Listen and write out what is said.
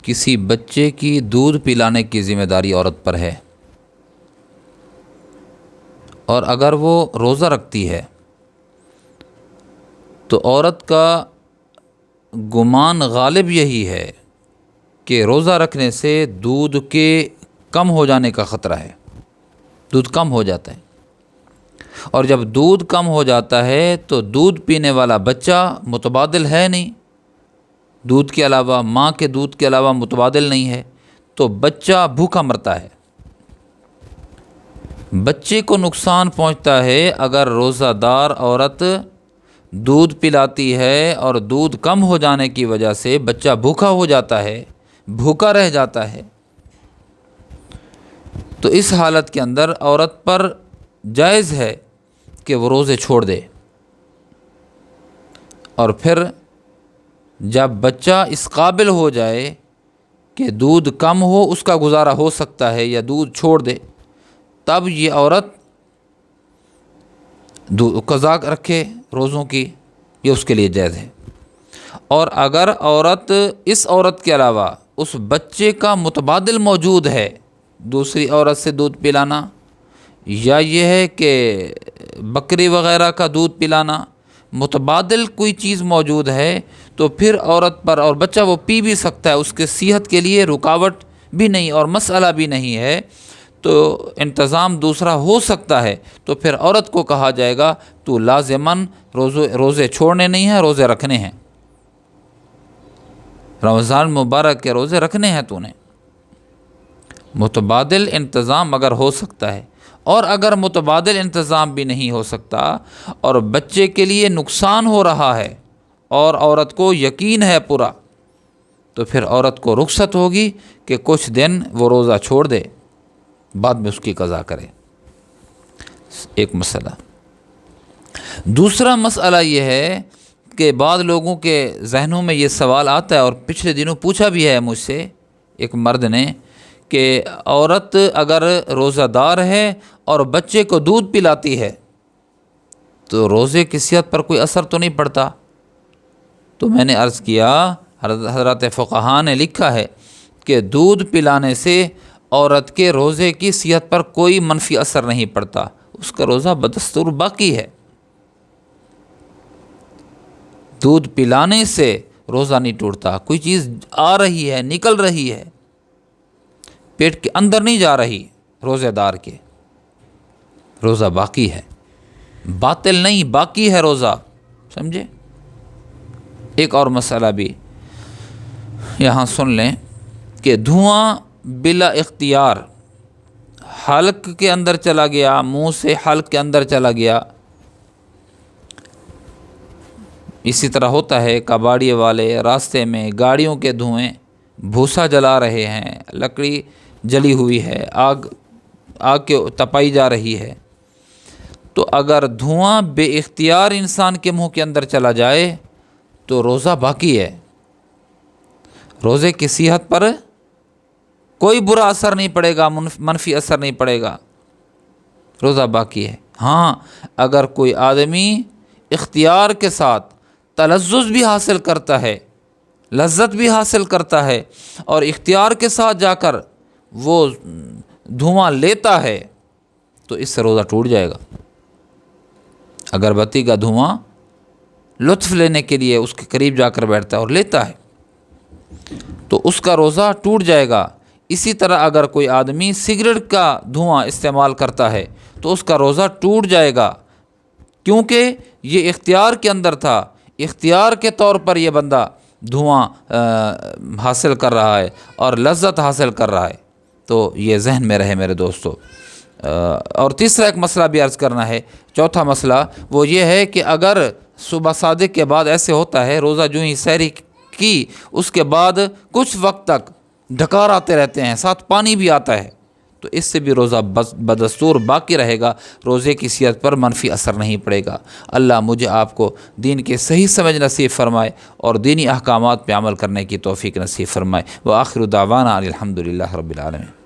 کسی بچے کی دودھ پلانے کی ذمہ داری عورت پر ہے، اور اگر وہ روزہ رکھتی ہے تو عورت کا گمان غالب یہی ہے کہ روزہ رکھنے سے دودھ کے کم ہو جانے کا خطرہ ہے، دودھ کم ہو جاتا ہے، اور جب دودھ کم ہو جاتا ہے تو دودھ پینے والا بچہ متبادل ہے نہیں، دودھ کے علاوہ، ماں کے دودھ کے علاوہ متبادل نہیں ہے، تو بچہ بھوکا مرتا ہے۔ بچے کو نقصان پہنچتا ہے اگر روزہ دار عورت دودھ پلاتی ہے اور دودھ کم ہو جانے کی وجہ سے بچہ بھوکا ہو جاتا ہے، بھوکا رہ جاتا ہے، تو اس حالت کے اندر عورت پر جائز ہے کہ وہ روزے چھوڑ دے، اور پھر جب بچہ اس قابل ہو جائے کہ دودھ کم ہو، اس کا گزارا ہو سکتا ہے یا دودھ چھوڑ دے، تب یہ عورت قضا رکھے روزوں کی، یہ اس کے لیے جائز ہے۔ اور اگر اس عورت کے علاوہ اس بچے کا متبادل موجود ہے، دوسری عورت سے دودھ پلانا، یا یہ ہے کہ بکری وغیرہ کا دودھ پلانا، متبادل کوئی چیز موجود ہے، تو پھر عورت پر، اور بچہ وہ پی بھی سکتا ہے، اس کے صحت کے لیے رکاوٹ بھی نہیں اور مسئلہ بھی نہیں ہے، تو انتظام دوسرا ہو سکتا ہے، تو پھر عورت کو کہا جائے گا تو لازماً روزے چھوڑنے نہیں ہیں، روزے رکھنے ہیں، رمضان مبارک کے روزے رکھنے ہیں تو نے۔ متبادل انتظام اگر ہو سکتا ہے، اور اگر متبادل انتظام بھی نہیں ہو سکتا اور بچے کے لیے نقصان ہو رہا ہے اور عورت کو یقین ہے پورا، تو پھر عورت کو رخصت ہوگی کہ کچھ دن وہ روزہ چھوڑ دے، بعد میں اس کی قضا کرے۔ ایک مسئلہ۔ دوسرا مسئلہ یہ ہے کہ بعض لوگوں کے ذہنوں میں یہ سوال آتا ہے، اور پچھلے دنوں پوچھا بھی ہے مجھ سے ایک مرد نے، کہ عورت اگر روزہ دار ہے اور بچے کو دودھ پلاتی ہے تو روزے کی صحت پر کوئی اثر تو نہیں پڑتا؟ تو میں نے عرض کیا، حضرات فقہاء نے لکھا ہے کہ دودھ پلانے سے عورت کے روزے کی صحت پر کوئی منفی اثر نہیں پڑتا، اس کا روزہ بدستور باقی ہے۔ دودھ پلانے سے روزہ نہیں ٹوٹتا، کوئی چیز آ رہی ہے، نکل رہی ہے، پیٹ کے اندر نہیں جا رہی، روزے دار کے روزہ باقی ہے، باطل نہیں، باقی ہے روزہ، سمجھے؟ ایک اور مسئلہ بھی یہاں سن لیں کہ دھواں بلا اختیار حلق کے اندر چلا گیا، منہ سے حلق کے اندر چلا گیا، اسی طرح ہوتا ہے کباڑی والے راستے میں گاڑیوں کے دھوئیں، بھوسا جلا رہے ہیں، لکڑی جلی ہوئی ہے، آگ کے تپائی جا رہی ہے، تو اگر دھواں بے اختیار انسان کے منہ کے اندر چلا جائے تو روزہ باقی ہے، روزے کی صحت پر کوئی برا اثر نہیں پڑے گا، منفی اثر نہیں پڑے گا، روزہ باقی ہے۔ ہاں، اگر کوئی آدمی اختیار کے ساتھ تلذذ بھی حاصل کرتا ہے، لذت بھی حاصل کرتا ہے، اور اختیار کے ساتھ جا کر وہ دھواں لیتا ہے، تو اس سے روزہ ٹوٹ جائے گا۔ اگربتی کا دھواں لطف لینے کے لیے اس کے قریب جا کر بیٹھتا ہے اور لیتا ہے، تو اس کا روزہ ٹوٹ جائے گا۔ اسی طرح اگر کوئی آدمی سگریٹ کا دھواں استعمال کرتا ہے تو اس کا روزہ ٹوٹ جائے گا، کیونکہ یہ اختیار کے اندر تھا، اختیار کے طور پر یہ بندہ دھواں حاصل کر رہا ہے اور لذت حاصل کر رہا ہے، تو یہ ذہن میں رہے میرے دوستو۔ اور تیسرا ایک مسئلہ بھی عرض کرنا ہے، چوتھا مسئلہ وہ یہ ہے کہ اگر صبح صادق کے بعد ایسے ہوتا ہے، روزہ جو ہی سحری کی اس کے بعد کچھ وقت تک ڈکار آتے رہتے ہیں، ساتھ پانی بھی آتا ہے، تو اس سے بھی روزہ بدستور باقی رہے گا، روزے کی صحت پر منفی اثر نہیں پڑے گا۔ اللہ مجھے آپ کو دین کے صحیح سمجھ نصیب فرمائے اور دینی احکامات پہ عمل کرنے کی توفیق نصیب فرمائے۔ وآخر دعوانا الحمدللہ رب العالمین۔